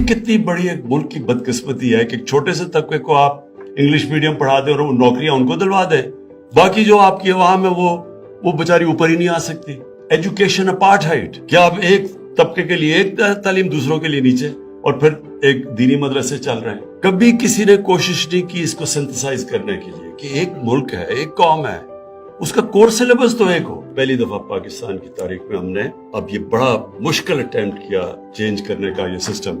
कितनी बड़ी एक मुल्क की बदकिस्मती है कि एक छोटे से तबके को आप इंग्लिश मीडियम पढ़ा दें और वो नौकरियां उनको दिलवा दें, बाकी जो आपकी अवाम है वो बेचारी ऊपर ही नहीं आ सकती। एजुकेशन अपार्थाइड, क्या आप एक तबके के लिए एक तालीम, दूसरों के लिए नीचे, और फिर एक दीनी मदरसे चल रहे हैं। कभी किसी ने कोशिश नहीं की इसको सिंथेसाइज करने के लिए कि एक मुल्क है, एक कौम है, उसका कोर सिलेबस तो एक हो। पहली दफा पाकिस्तान की तारीख में हमने अब ये बड़ा मुश्किल अटेम्प्ट किया चेंज करने का ये सिस्टम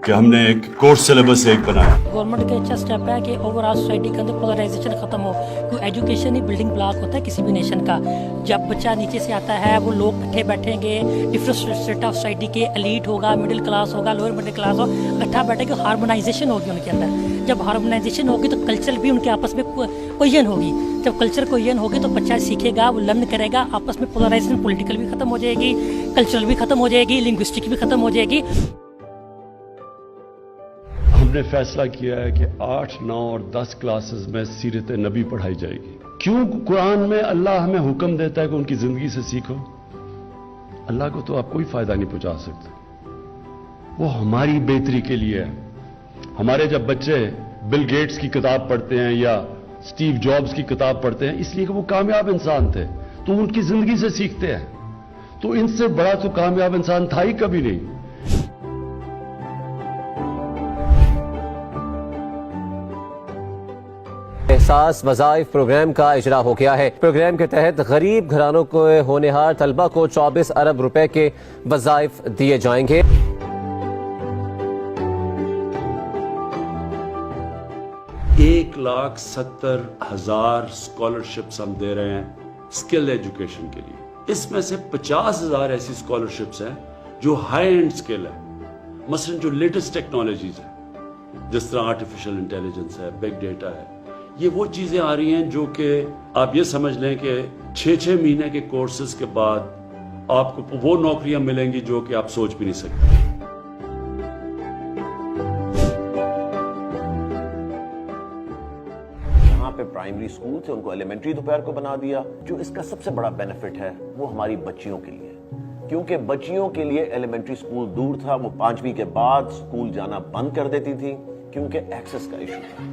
कि हमने एक कोर्स सिलेबस एक बनाया। गवर्नमेंट का अच्छा स्टेप है कि ओवरऑल सोसाइटी के अंदर पोलराइजेशन खत्म हो, क्योंकि एजुकेशन ही बिल्डिंग ब्लॉक होता है किसी भी नेशन का। जब बच्चा नीचे से आता है वो लोग इकट्ठे बैठेंगे, डिफरेंट स्टेट ऑफ सोसाइटी के, एलीट होगा, मिडिल क्लास होगा, लोअर मिडिल क्लास होगा, इकट्ठा बैठेंगे, हार्मोनाइजेशन होगी उनके अंदर। जब हार्मोनाइजेशन होगी तो कल्चर भी उनके आपस में कोयन होगी। जब कल्चर कोयन होगी तो बच्चा सीखेगा, वो लर्न करेगा, आपस में पोलराइजेशन पॉलिटिकल भी खत्म हो जाएगी, कल्चरल भी खत्म हो जाएगी, लिंग्विस्टिक भी खत्म हो जाएगी। हमने फैसला किया है कि 8, 9 और 10 क्लासेस में सीरत नबी पढ़ाई जाएगी। क्यों कुरान में अल्लाह हमें हुक्म देता है कि उनकी जिंदगी से सीखो? अल्लाह को तो आप कोई फायदा नहीं पहुंचा सकते, वो हमारी बेहतरी के लिए है। हमारे जब बच्चे बिल गेट्स की किताब पढ़ते हैं या स्टीव जॉब्स की किताब पढ़ते हैं, इसलिए कि वो कामयाब इंसान थे, तो उनकी जिंदगी से सीखते हैं। तो इनसे बड़ा तो कामयाब इंसान था ही कभी नहीं। एहसास वज़ाइफ प्रोग्राम का इजरा हो गया है। प्रोग्राम के तहत गरीब घरानों को होनहार तलबा को 24 अरब रुपए के वज़ाइफ दिए जाएंगे। 1,70,000 स्कॉलरशिप्स हम दे रहे हैं स्किल एजुकेशन के लिए। इसमें से 50,000 ऐसी स्कॉलरशिप्स हैं जो हाई एंड स्किल है, मसलन जो लेटेस्ट टेक्नोलॉजीज है, जिस तरह आर्टिफिशियल इंटेलिजेंस है, बिग डेटा है। ये वो चीजें आ रही हैं जो कि आप ये समझ लें कि 6-6 महीने के कोर्सेज के बाद आपको वो नौकरियां मिलेंगी जो कि आप सोच भी नहीं सकते। यहाँ पे प्राइमरी स्कूल थे, उनको एलिमेंट्री दोपहर को बना दिया। जो इसका सबसे बड़ा बेनिफिट है वो हमारी बच्चियों के लिए, क्योंकि बच्चियों के लिए एलिमेंट्री स्कूल दूर था, वो 5वीं के बाद स्कूल जाना बंद कर देती थी क्योंकि एक्सेस का इशू था।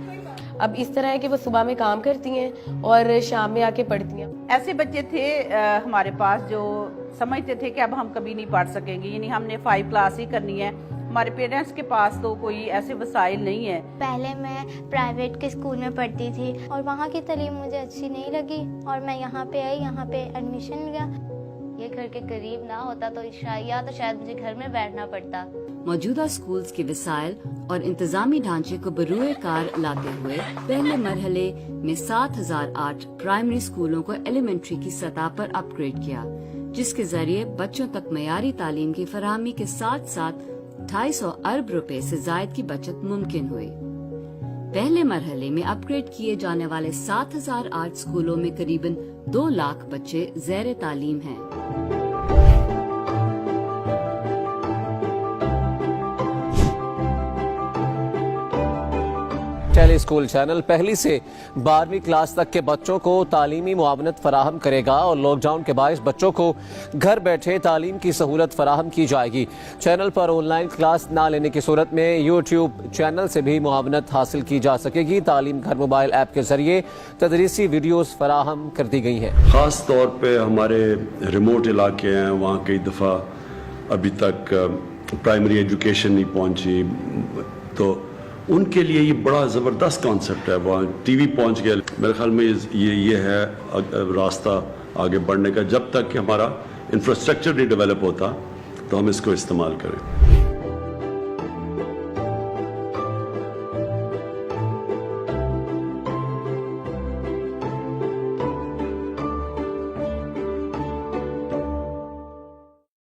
अब इस तरह है कि वो सुबह में काम करती हैं और शाम में आके पढ़ती हैं। ऐसे बच्चे थे हमारे पास जो समझते थे कि अब हम कभी नहीं पढ़ सकेंगे, यानी हमने 5 क्लास ही करनी है। हमारे पेरेंट्स के पास तो कोई ऐसे वसाइल नहीं है। पहले मैं प्राइवेट के स्कूल में पढ़ती थी और वहाँ की तालीम मुझे अच्छी नहीं लगी और मैं यहाँ पे आई, यहाँ पे एडमिशन लिया। ये घर के करीब ना होता तो शायद मुझे घर में बैठना पड़ता। मौजूदा स्कूल्स के वसाइल और इंतजामी ढांचे को बरूए कार लाते हुए पहले मरहले में 7,008 प्राइमरी स्कूलों को एलिमेंट्री की सतह पर अपग्रेड किया, जिसके जरिए बच्चों तक मयारी तालीम की फराहमी के साथ साथ 250 अरब रुपए से जायद की बचत मुमकिन हुई। पहले मरहले में अपग्रेड किए जाने वाले 7,008 स्कूलों में करीबन 2 लाख बच्चे ज़ैर तालीम हैं। टेली स्कूल चैनल पहली से 12वीं क्लास तक के बच्चों को तालीमी मुआवनत फराहम करेगा और लॉकडाउन के बायस बच्चों को घर बैठे तालीम की सहूलत फराहम की जाएगी। चैनल पर ऑनलाइन क्लास ना लेने की सूरत में यूट्यूब चैनल से भी मुआवनत हासिल की जा सकेगी। तालीम घर मोबाइल ऐप के जरिए तदरीसी वीडियोस फराहम कर दी गई हैं। खास तौर पे हमारे रिमोट इलाके हैं, वहाँ कई दफ़ा अभी तक प्राइमरी एजुकेशन नहीं पहुँची, तो उनके लिए ये बड़ा ज़बरदस्त कॉन्सेप्ट है। वहाँ टीवी पहुँच गया। मेरे ख्याल में ये है रास्ता आगे बढ़ने का। जब तक कि हमारा इंफ्रास्ट्रक्चर नहीं डेवलप होता तो हम इसको इस्तेमाल करें।